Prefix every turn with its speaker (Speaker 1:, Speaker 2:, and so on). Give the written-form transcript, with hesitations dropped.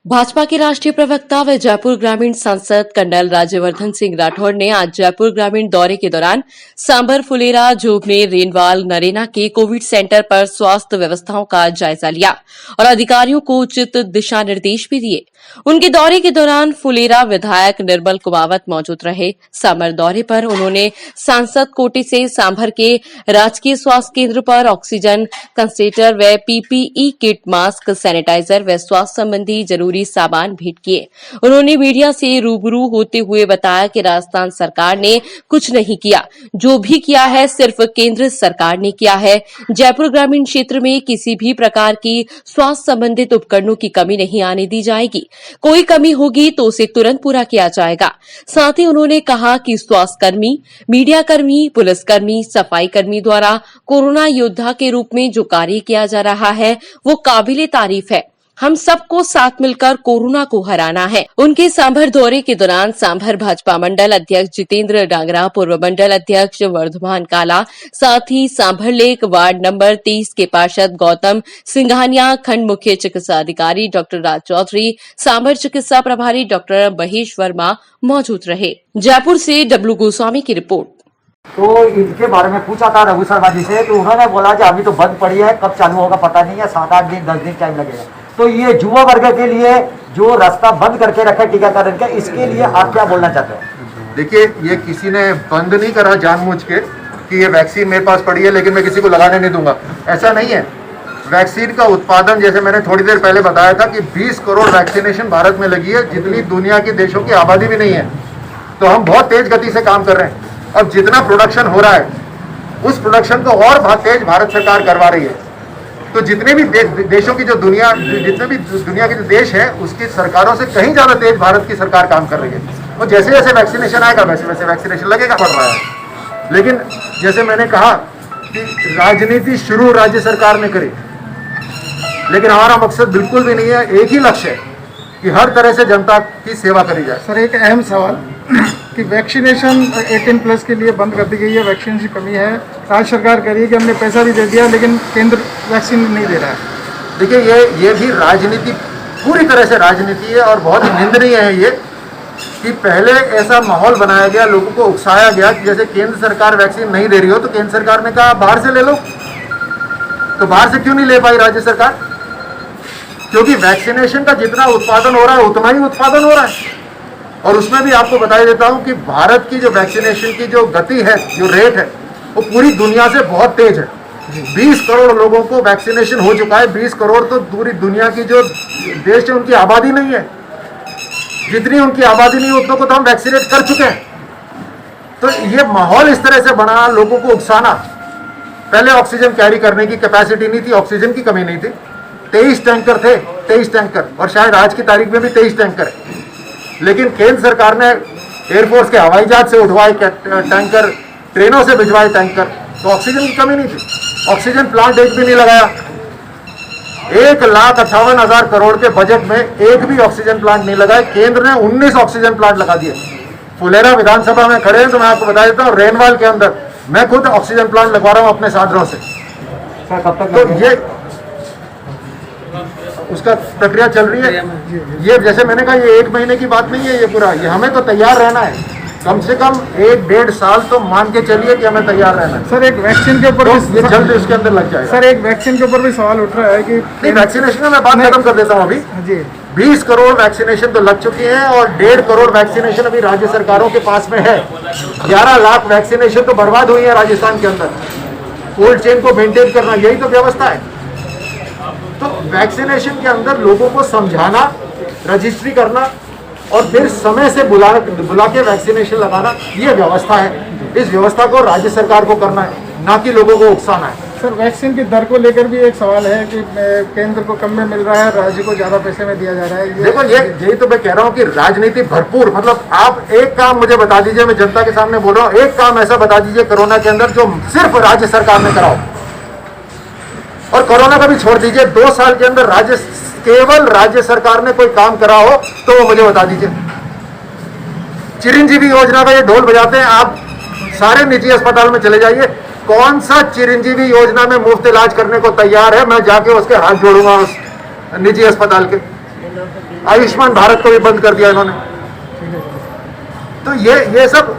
Speaker 1: भाजपा के राष्ट्रीय प्रवक्ता व जयपुर ग्रामीण सांसद कर्नल राज्यवर्धन सिंह राठौड़ ने आज जयपुर ग्रामीण दौरे के दौरान सांभर, फुलेरा, जोबनेर, रेनवाल, नरेना के कोविड सेंटर पर स्वास्थ्य व्यवस्थाओं का जायजा लिया और अधिकारियों को उचित दिशा निर्देश भी दिए। उनके दौरे के दौरान फुलेरा विधायक निर्मल कुमावत मौजूद रहे। सांभर दौरे पर उन्होंने सांसद कोटे से सांभर के राजकीय स्वास्थ्य केंद्र पर ऑक्सीजन कंसंट्रेटर व पीपीई किट, मास्क, सैनिटाइजर व स्वास्थ्य संबंधी जरूरी सामान भेंट किए। उन्होंने मीडिया से रूबरू होते हुए बताया कि राजस्थान सरकार ने कुछ नहीं किया, जो भी किया है सिर्फ केंद्र सरकार ने किया है। जयपुर ग्रामीण क्षेत्र में किसी भी प्रकार की स्वास्थ्य संबंधित उपकरणों की कमी नहीं आने दी जाएगी। कोई कमी होगी तो उसे तुरंत पूरा किया जाएगा। साथ ही उन्होंने कहा कि स्वास्थ्य कर्मी, मीडिया कर्मी, पुलिसकर्मी, सफाई कर्मी द्वारा कोरोना योद्धा के रूप में जो कार्य किया जा रहा है वो काबिले तारीफ है। हम सबको साथ मिलकर कोरोना को हराना है। उनके सांभर दौरे के दौरान सांभर भाजपा मंडल अध्यक्ष जितेंद्र डांगरा, पूर्व मंडल अध्यक्ष वर्धमान काला, साथ ही सांभर लेक वार्ड नंबर 23 के पार्षद गौतम सिंघानिया, खंड मुख्य चिकित्सा अधिकारी डॉक्टर राज चौधरी, सांभर चिकित्सा प्रभारी डॉक्टर महेश वर्मा मौजूद रहे। जयपुर से डब्लू गोस्वामी की रिपोर्ट।
Speaker 2: तो इनके बारे में पूछा था रघु शर्मा जी से, तो उन्होंने बोला कि अभी तो बंद पड़ी है, कब चालू होगा पता नहीं है, 7-8 दिन 10 दिन टाइम लगेगा। तो ये युवा वर्ग के लिए जो रास्ता बंद करके रखा है टीकाकरण का, इसके लिए आप क्या बोलना चाहते हैं?
Speaker 3: देखिए, ये किसी ने बंद नहीं करा जानबूझ के कि ये वैक्सीन मेरे पास पड़ी है लेकिन मैं किसी को लगाने नहीं दूंगा, ऐसा नहीं है। वैक्सीन का उत्पादन, जैसे मैंने थोड़ी देर पहले बताया था कि 20 करोड़ वैक्सीनेशन भारत में लगी है, जितनी दुनिया की देशों की आबादी भी नहीं है। तो हम बहुत तेज गति से काम कर रहे हैं। अब जितना प्रोडक्शन हो रहा है उस प्रोडक्शन को और बहुत तेज भारत सरकार करवा रही है। तो जितने भी देशों की जितने भी दुनिया के जो देश है उसकी सरकारों से कहीं ज्यादा तेज भारत की सरकार काम कर रही है। और जैसे जैसे वैक्सीनेशन आएगा वैसे वैसे वैक्सीनेशन लगेगा, पड़ रहा है। लेकिन जैसे मैंने कहा कि राजनीति शुरू राज्य सरकार ने करी, लेकिन हमारा मकसद बिल्कुल भी नहीं है। एक ही लक्ष्य है कि हर तरह से जनता की सेवा करी जाए।
Speaker 4: सर, एक अहम सवाल कि वैक्सीनेशन 18+ के लिए बंद कर दी गई है, वैक्सीन की कमी है। राज्य सरकार कह रही है कि हमने पैसा भी दे दिया लेकिन केंद्र वैक्सीन नहीं दे रहा है।
Speaker 3: देखिए, ये भी राजनीति, पूरी तरह से राजनीति है और बहुत ही निंदनीय है ये कि पहले ऐसा माहौल बनाया गया, लोगों को उकसाया गया कि जैसे केंद्र सरकार वैक्सीन नहीं दे रही हो तो केंद्र सरकार ने कहा बाहर से ले लो। तो बाहर से क्यों नहीं ले पाई राज्य सरकार? क्योंकि वैक्सीनेशन का जितना उत्पादन हो रहा है उतना ही उत्पादन हो रहा है। और उसमें भी आपको बता देता हूं कि भारत की जो वैक्सीनेशन की जो गति है, जो रेट है, वो पूरी दुनिया से बहुत तेज है। 20 करोड़ लोगों को वैक्सीनेशन हो चुका है। 20 करोड़ तो पूरी दुनिया की जो देश है उनकी आबादी नहीं है। जितनी उनकी आबादी नहीं उतनों को तो हम वैक्सीनेट कर चुके हैं। तो ये माहौल इस तरह से बना, लोगों को उकसाना। पहले ऑक्सीजन कैरी करने की कैपेसिटी नहीं थी, ऑक्सीजन की कमी नहीं थी। 23 टैंकर थे, 23 टैंकर, और शायद आज की तारीख में भी 23 टैंकर है। लेकिन केंद्र सरकार ने एयरफोर्स के हवाई जहाज से उठवाए टैंकर, ट्रेनों से भिजवाए टैंकर, तो ऑक्सीजन की कमी नहीं थी। ऑक्सीजन प्लांट एक भी नहीं लगाया। 1,58,000 करोड़ के बजट में एक भी ऑक्सीजन प्लांट नहीं लगाए। केंद्र ने 19 ऑक्सीजन प्लांट लगा दिए। फुलेरा विधानसभा में खड़े हैं तो मैं आपको बता देता हूँ, रेनवाल के अंदर मैं खुद ऑक्सीजन प्लांट लगवा रहा हूँ अपने साधनों से। तो ये उसका प्रक्रिया चल रही है। ये जैसे मैंने कहा, ये 1 महीने की बात नहीं है, ये पूरा, ये हमें तो तैयार रहना है। कम से कम 1-1.5 साल तो मान के चलिए कि हमें तैयार रहना है।
Speaker 4: सर, एक वैक्सीन के ऊपर
Speaker 3: तो ये जल्द उसके अंदर लग जाएगा।
Speaker 4: सर, एक वैक्सीन के ऊपर भी सवाल उठ रहा है कि
Speaker 3: वैक्सीनेशन में मैं बात खत्म कर देता हूँ अभी
Speaker 4: जी।
Speaker 3: 20 करोड़ वैक्सीनेशन तो लग चुकी है और 1.5 करोड़ वैक्सीनेशन अभी राज्य सरकारों के पास में है। 11 लाख वैक्सीनेशन तो बर्बाद हुई है राजस्थान के अंदर। कोल्ड चेन को मेंटेन करना, यही तो व्यवस्था है। तो वैक्सीनेशन के अंदर लोगों को समझाना, रजिस्ट्री करना और फिर समय से बुला के वैक्सीनेशन लगाना, ये व्यवस्था है। इस व्यवस्था को राज्य सरकार को करना है, ना कि लोगों को उकसाना है।
Speaker 4: सर, वैक्सीन की दर को लेकर भी एक सवाल है कि केंद्र को कम में मिल रहा है, राज्य को ज्यादा पैसे में दिया जा रहा है।
Speaker 3: देखो, यही तो मैं कह रहा हूँ कि राजनीति भरपूर, मतलब आप एक काम मुझे बता दीजिए, मैं जनता के सामने बोल रहा हूँ, एक काम ऐसा बता दीजिए कोरोना के अंदर जो सिर्फ राज्य सरकार ने कराओ। और कोरोना का भी छोड़ दीजिए, 2 साल के अंदर केवल राज्य सरकार ने कोई काम करा हो तो वो मुझे बता दीजिए। चिरंजीवी योजना का ये ढोल बजाते हैं, आप सारे निजी अस्पताल में चले जाइए, कौन सा चिरंजीवी योजना में मुफ्त इलाज करने को तैयार है? मैं जाके उसके हाथ जोड़ूंगा उस निजी अस्पताल के। आयुष्मान भारत को भी बंद कर दिया इन्होंने। तो ये सब